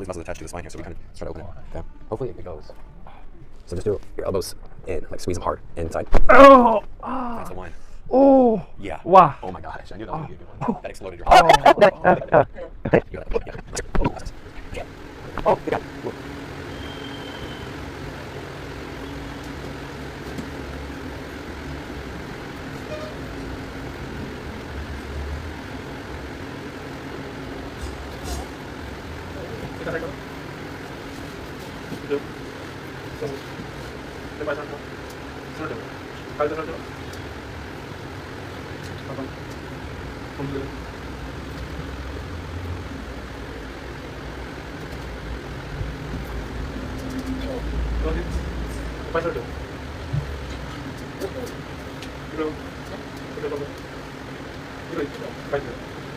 these muscles attached to the spine here, so we kind of try to open it. Okay. Hopefully it goes. So just do your elbows in, like squeeze them hard inside. Oh! That's the one. Oh! Yeah. Wow. Oh my gosh, I knew that was gonna be a good one. That exploded your heart. Yeah. Oh, you got it. Whoa.